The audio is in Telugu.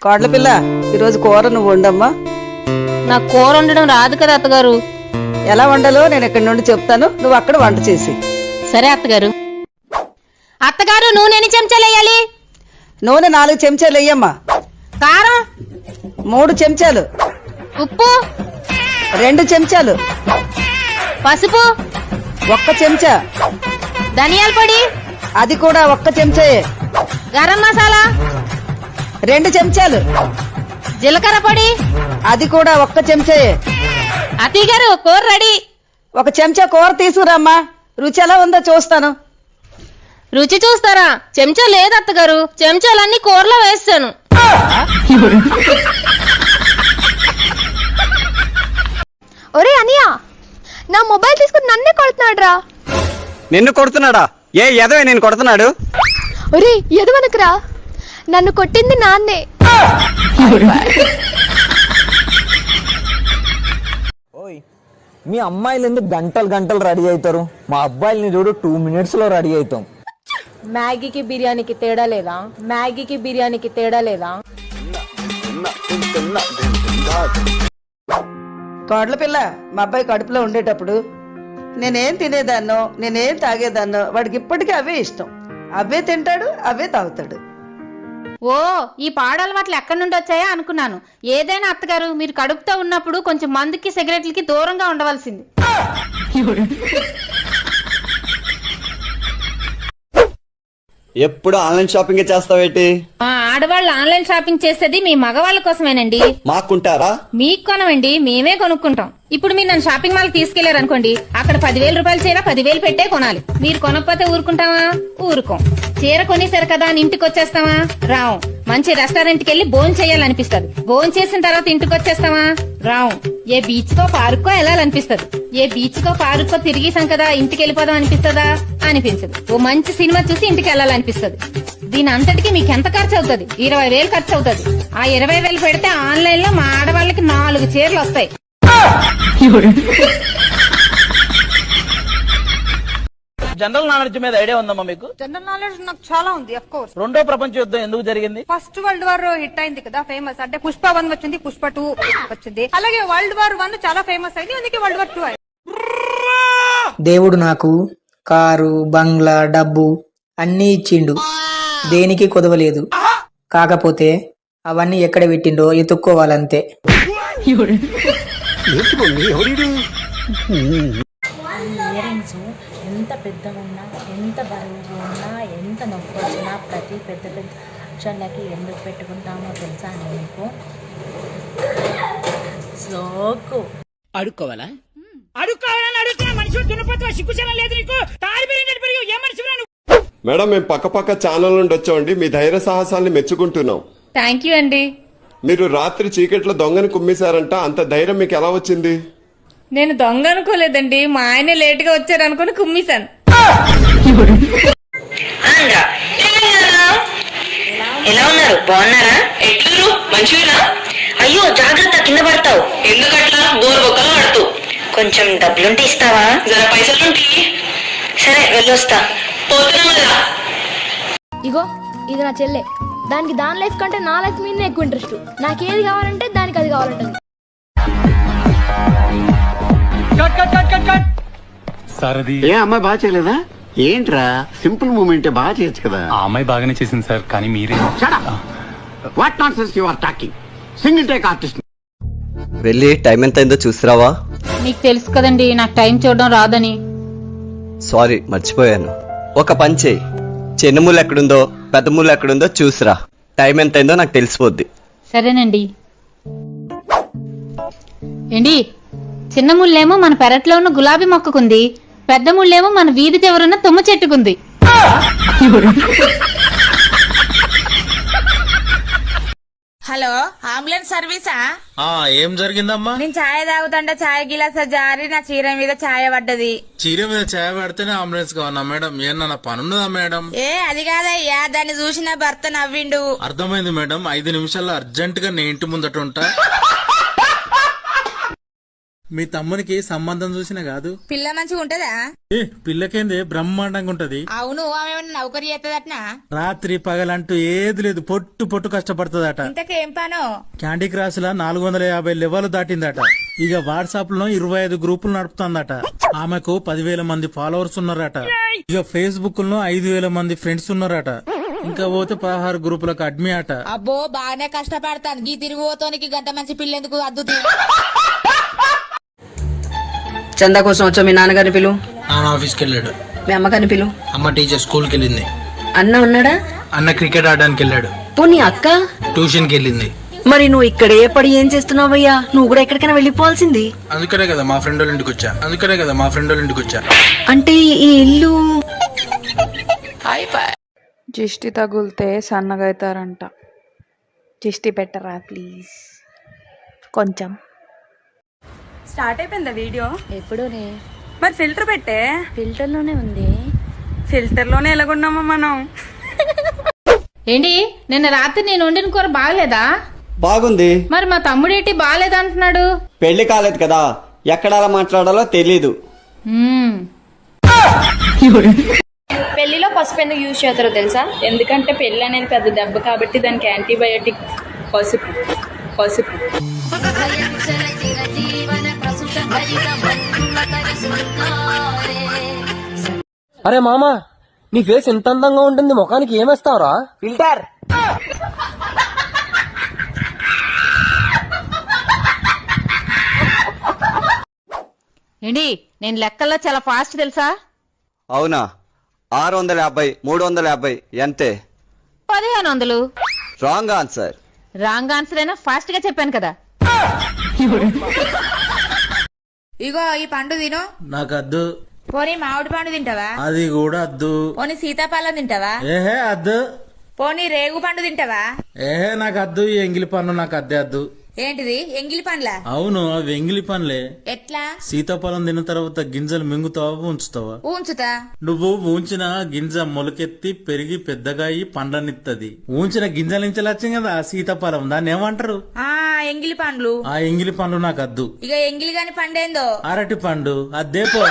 కోడల పిల్ల, ఈరోజు కూర నువ్వు వండమ్మా. నాకు కూర వండడం రాదు కదా అత్తగారు. ఎలా వండాలో నేను ఇక్కడి నుండి చెప్తాను, నువ్వు అక్కడ వంట చేసి. సరే అత్తగారు. అత్తగారు, నూనె ఎన్ని చెంచాలు వేయాలి? నూనె 4 చెంచాలు వేయమ్మా. కారం 3 చెంచాలు. ఉప్పు 2 చెంచాలు. పసుపు 1 చెంచా. ధనియాల పొడి అది కూడా 1 చెంచాయే. గరం మసాలా 2 చెంచాలు. జీలకర్ర పొడి అది కూడా 1 చెంచాయే. అత్తయ్య గారు, కూర రెడీ. 1 చెంచా కూర తీసుకురామ్మా. రుచి ఎలా ఉందో చూస్తాను. రుచి చూస్తారా? చెంచా లేదు అత్తగారు, చెంచాలన్నీ కూరలో వేస్తాను. ఒరే అనియా, నా మొబైల్ తీసుకుని నన్నే కొడుతున్నాడు రా. నిన్ను కొడుతున్నాడా? ఏ ఎదవే నేను కొడుతున్నాడు? ఒరే ఎదవనకురా, నన్ను కొట్టింది నాన్నే. ఓయ్, మీ అమ్మాయిలు ఎందుకు గంటలు గంటలు రెడీ అవుతారు? మా అబ్బాయిలని చూడు 2 minutes లో రెడీ అవుతాం. మ్యాగీకి బిర్యానీకి తేడా లేదా? మ్యాగీకి బిర్యానీకి తేడా లేదా? కోడల పిల్ల, మా అబ్బాయి కడుపులో ఉండేటప్పుడు నేనేం తినేదాన్నో, నేనేం తాగేదాన్నో వాడికి ఇప్పటికీ అవే ఇష్టం. అవే తింటాడు, అవే తాగుతాడు. ఓ, ఈ పాడలవాట్లు ఎక్కడి నుండి వచ్చాయా అనుకున్నాను. ఏదైనా అత్తగారు, మీరు కడుపుతో ఉన్నప్పుడు కొంచెం మందుకి సిగరెట్లకి దూరంగా ఉండవలసింది. ఎప్పుడు ఆన్లైన్ షాపింగ్ చేస్తావేటి? మా ఆడవాళ్ళు ఆన్లైన్ షాపింగ్ చేసేది మీ మగవాళ్ళ కోసమేనండి. మాకుంటారా? మీకు కొనవండి, మేమే కొనుక్కుంటాం. ఇప్పుడు మీరు నన్ను షాపింగ్ మాల్ తీసుకెళ్లారు అనుకోండి, అక్కడ 10,000 రూపాయల చీర 10,000 పెట్టే కొనాలి. మీరు కొనకపోతే ఊరుకుంటావా? ఊరుకోం. చీర కొనేసారు కదా అని ఇంటికి వచ్చేస్తావా? రావు. మంచి రెస్టారెంట్ కి వెళ్లి భోజనం చేయాలనిపిస్తుంది. భోజనం చేసిన తర్వాత ఇంటికి వచ్చేస్తావా? రావు. ఏ బీచ్ కో పార్క్ కో వెళ్ళాలనిపిస్తుంది. ఏ బీచ్ కో పార్క్ కో తిరిగేసాం కదా ఇంటికి వెళ్ళిపోదాం అనిపిస్తుందా? అనిపించదు. ఓ మంచి సినిమా చూసి ఇంటికి వెళ్ళాలనిపిస్తుంది. దీని అంతటికి మీకు ఎంత ఖర్చు అవుతుంది? 20,000 ఖర్చు అవుతుంది. ఆ 20,000 పెడితే ఆన్లైన్ లో మా ఆడవాళ్ళకి 4 చీరలు వస్తాయి. జనరల్ నాలెడ్జ్ మీద ఐడియా ఉందమ్మా మీకు? జనరల్ నాలెడ్జ్ నాకు చాలా ఉంది. Of course. రెండో ప్రపంచ యుద్ధం ఎందుకు జరిగింది? ఫస్ట్ వరల్డ్ వార్ హిట్ అయింది కదా, ఫేమస్. అంటే పుష్ప 1 వచ్చింది, పుష్ప 2 వచ్చింది. అలాగే వరల్డ్ వార్ 1 చాలా ఫేమస్ అయింది, అందుకే వరల్డ్ వార్ 2 అయింది. దేవుడు నాకు కారు, బంగ్లా, డబ్బు అన్నీ ఇచ్చిండు. దేనికి కొదవలేదు. కాకపోతే అవన్నీ ఎక్కడ పెట్టిండో ఎత్తుక్కోవాలంతే. ఇయరింగ్స్ ఎంత పెద్దగా ఉన్నా, ఎంత బరువుగా ఉన్నా, ఎంత నొప్పి వచ్చినా ప్రతి పెద్ద పెద్ద ఫంక్షన్లకి ఎందుకు పెట్టుకుంటామో తెలుసా నీకు? సోకు అడుక్కోవాలా? అడుక్కోవాలని అడుగుతున్నా. మనిషి దున్నపోతున్నా, సిగ్గుచనం లేదు నీకు. ఏ మనిషి? మేడం, మేము పక్క ఛానల్ నుండి వచ్చామండి. మీ ధైర్య సాహసాల్ని మెచ్చుకుంటున్నాం. థ్యాంక్ యూ అండి. మీరు రాత్రి చీకట్లో దొంగని కుమ్మేశారంట, అంత ధైర్యం మీకు ఎలా వచ్చింది? నేను దొంగ అనుకోలేదండి, మా ఆయన లేట్ గా వచ్చారు అనుకుని కుమ్మేశాను. ఎలా ఉన్నారు? బాగున్నారా? ఎట్లు మంచిగా? అయ్యో జాగ్రత్త, కింద పడతావు. ఎందుకట్లా? బోర్ బొక్కలు పడుతూ. కొంచెం డబ్బులుంటే ఇస్తావా? జర పైసలుంటే. సరే వెళ్ళొస్తా. పోతున్నా. ఇగో ఇది నా చెల్లె. దానికి దాని లైఫ్ కంటే నా లైఫ్ మీదనే ఎక్కువ ఇంట్రెస్ట్. నాకేది కావాలంటే దానికి అది కావాలంటుంది. ఏ అమ్మాయి బాగా చేయలేదా? ఏంట్రా, సింపుల్ మూమెంట్ బాగా చేయొచ్చు కదా. ఆ అమ్మాయి బాగానే చేసింది సార్, కానీ మీరే. What nonsense you are talking? Single take artist. వెళ్ళి టైం ఎంత అయిందో చూసిరావా? మీకు తెలుసు కదండి నాకు టైం చూడడం రాదని. సారీ, మర్చిపోయాను. ఒక పని చేయి, చిన్న ముళ్ళు ఎక్కడుందో పెద్ద ముళ్ళు ఎక్కడుందో చూసిరా. టైం ఎంత అయిందో నాకు తెలిసిపోద్ది. సరేనండి. ఏండి, చిన్న ముళ్ళేమో మన పెరట్లో ఉన్న గులాబీ మొక్కకుంది, పెద్ద ముళ్ళేమో మన వీధి చివరున్న తుమ్మ చెట్టుకుంది. Hello, ambulance సర్వీసా? ఏం జరిగిందమ్మా? నేను ఛాయ్ తాగుతుంటే ఛాయ్ గిలాస జారి నా చీర మీద ఛాయ్ పడ్డది. చీర మీద ఛాయ్ పడితేనే అంబులెన్స్ కావన్నా మేడం? ఏమన్నా పనున్నదా మేడం? ఏ అది కాదయ్యా, దాన్ని చూసిన భర్త నవ్విండు. అర్థమైంది మేడం, 5 నిమిషాల్లో అర్జెంట్ గా నీ ఇంటి ముందట ఉంటా. మీ తమ్మునికి సంబంధం చూసిన కాదు. పిల్ల మంచిగా ఉంటదా? ఏ పిల్లకేంది బ్రహ్మాండంగా ఉంటది. అవును, ఆమె నౌకరీ చేస్తుందట. రాత్రి పగలంటూ ఏది లేదు, పొట్టు పొట్టు కష్టపడుతుందట. ఇంతకేం పనో? క్యాండీ క్రాస్ లా 450 లెవెల్ దాటిందట. ఇక వాట్సాప్ లో 25 గ్రూపులు నడుపుతుందట. ఆమెకు 10,000 మంది ఫాలోవర్స్ ఉన్నారట. ఇక ఫేస్బుక్ లో 5,000 మంది ఫ్రెండ్స్ ఉన్నారట. ఇంకా పోతే 16 గ్రూపులకు అడ్మి అట. అబ్బో బాగానే కష్టపడతాను. గీ తిరిగిపోతానికి గంట మంచి పిల్లెందుకు అద్దుతీ. చందా కోసం వచ్చా మీ నాన్నగారిని పిలు. నాన్న ఆఫీస్కి వెళ్ళాడు. మీ అమ్మగారిని పిలు. అమ్మ టీచర్ స్కూల్కి వెళ్ళింది. అన్న ఉన్నాడా? అన్న క్రికెట్ ఆడడానికి వెళ్ళాడు. పోనీ అక్క? ట్యూషన్కి వెళ్ళింది. మరి నువ్వు ఇక్కడే పడి ఏం చేస్తున్నావయ్యా? నువ్వు కూడా ఎక్కడికైనా వెళ్ళిపోవాల్సింది. అందుకనే కదా మా ఫ్రెండ్ వాళ్ళ ఇంటికి వచ్చా. అంటే ఈ ఇల్లు దిష్టి తగులితే సన్నగా అవుతారంట. దిష్టి పెట్టరా ప్లీజ్ కొంచెం. స్టార్ట్ అయిపోయిందా వీడియో? ఎప్పుడోనే. మరి ఫిల్టర్ పెట్టే. ఫిల్టర్ లోనే ఉంది. ఫిల్టర్ లోనే ఎలాగున్నామా మనం? ఏంటి నిన్న రాత్రి నేను వండిన కూర బాగలేదా? బాగుంది. మరి మా తమ్ముడేంటి బాగలేదంటున్నాడు? పెళ్లి కాలేదు కదా, ఎక్కడ అలా మాట్లాడాలో తెలీదు. పెళ్లిలో పసుపు ఎందుకు యూజ్ చేస్తారో తెలుసా? ఎందుకంటే పెళ్లి అనేది పెద్ద దెబ్బ కాబట్టి దానికి యాంటీబయాటిక్ పసుపు. అరే మామా, నీ ఫేస్ ఎంత అందంగా ఉంటుంది, ముఖానికి ఏమేస్తావురా? ఫిల్టర్. ఏంటి నేను లెక్కల్లో చాలా ఫాస్ట్ తెలుసా? అవునా? 650, 350 ఎంతే? 1500. Wrong answer. రాంగ్ ఆన్సర్ అయినా ఫాస్ట్ గా చెప్పాను కదా. ఇగో ఈ పండు తిను. నాకు అద్దు. పోనీ మామిడి పండు తింటావా? అది కూడా అద్దు. పోనీ సీతాఫలం తింటావా? ఏహే అద్దు. పోనీ రేగు పండు తింటావా? ఏహే నాకు అద్దు. ఈ ఎంగిలి పన్ను నాకు అద్దే అద్దు. ఏంటిది ఎంగిలి పండ్లా? అవును, అవి ఎంగిలి పనులే. ఎట్లా? సీతాఫలం తిన్న తర్వాత గింజలు మింగుతావా ఉంచుతావా? ఉంచుతా. నువ్వు ఊంచిన గింజ మొలకెత్తి పెరిగి పెద్దగా అయ్యి పండ్లనిత్తది. ఊంచిన గింజల నుంచి వచ్చింది కదా సీతాఫలం, దాన్ని ఏమంటారు? ఆ ఎంగిలి పండ్లు. ఆ ఎంగిలి పండ్లు నాకు అద్దు. ఇక ఎంగిలి గాని పండేందో? అరటి పండు అద్దేపో.